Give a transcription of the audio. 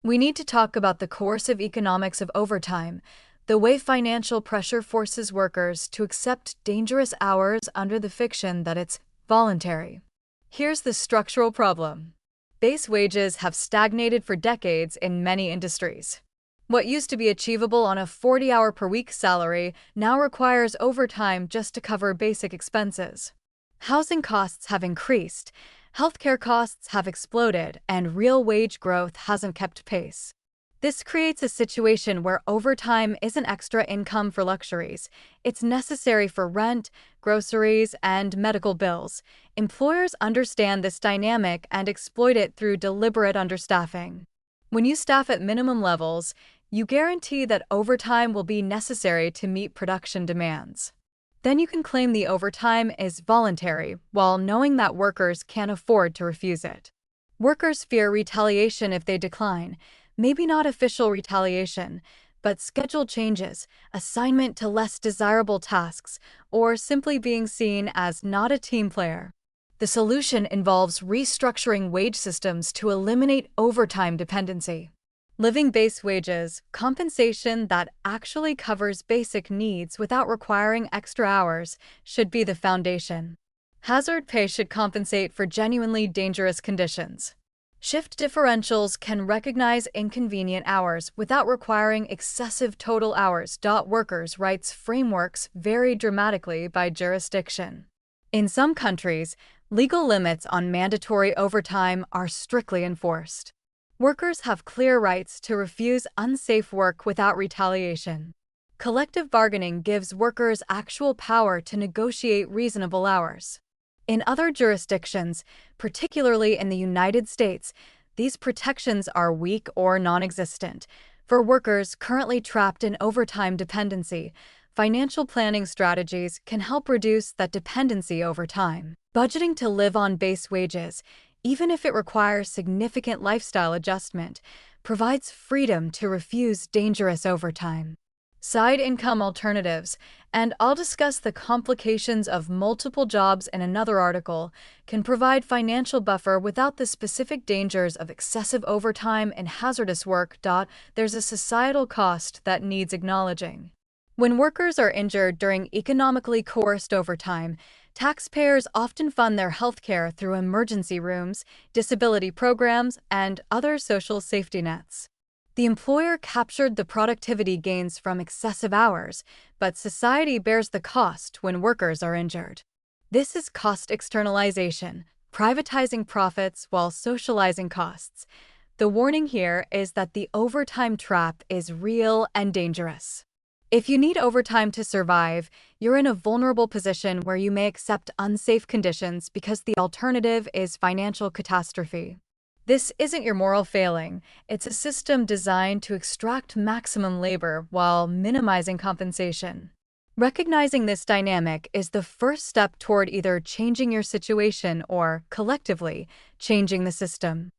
We need to talk about the coercive economics of overtime, the way financial pressure forces workers to accept dangerous hours under the fiction that it's voluntary. Here's the structural problem. Base wages have stagnated for decades in many industries. What used to be achievable on a 40-hour-per-week salary now requires overtime just to cover basic expenses. Housing costs have increased, healthcare costs have exploded, and real wage growth hasn't kept pace. This creates a situation where overtime isn't extra income for luxuries. It's necessary for rent, groceries, and medical bills. Employers understand this dynamic and exploit it through deliberate understaffing. When you staff at minimum levels, you guarantee that overtime will be necessary to meet production demands. Then you can claim the overtime is voluntary while knowing that workers can't afford to refuse it. Workers fear retaliation if they decline. Maybe not official retaliation, but schedule changes, assignment to less desirable tasks, or simply being seen as not a team player. The solution involves restructuring wage systems to eliminate overtime dependency. Living base wages, compensation that actually covers basic needs without requiring extra hours, should be the foundation. Hazard pay should compensate for genuinely dangerous conditions. Shift differentials can recognize inconvenient hours without requiring excessive total hours. Workers' rights frameworks vary dramatically by jurisdiction. In some countries, legal limits on mandatory overtime are strictly enforced. Workers have clear rights to refuse unsafe work without retaliation. Collective bargaining gives workers actual power to negotiate reasonable hours. In other jurisdictions, particularly in the United States, these protections are weak or non-existent. For workers currently trapped in overtime dependency, financial planning strategies can help reduce that dependency over time. Budgeting to live on base wages, even if it requires significant lifestyle adjustment, provides freedom to refuse dangerous overtime. Side income alternatives, and I'll discuss the complications of multiple jobs in another article, can provide financial buffer without the specific dangers of excessive overtime and hazardous work. There's a societal cost that needs acknowledging. When workers are injured during economically coerced overtime, taxpayers often fund their healthcare through emergency rooms, disability programs, and other social safety nets. The employer captured the productivity gains from excessive hours, but society bears the cost when workers are injured. This is cost externalization, privatizing profits while socializing costs. The warning here is that the overtime trap is real and dangerous. If you need overtime to survive, you're in a vulnerable position where you may accept unsafe conditions because the alternative is financial catastrophe. This isn't your moral failing, it's a system designed to extract maximum labor while minimizing compensation. Recognizing this dynamic is the first step toward either changing your situation or, collectively, changing the system.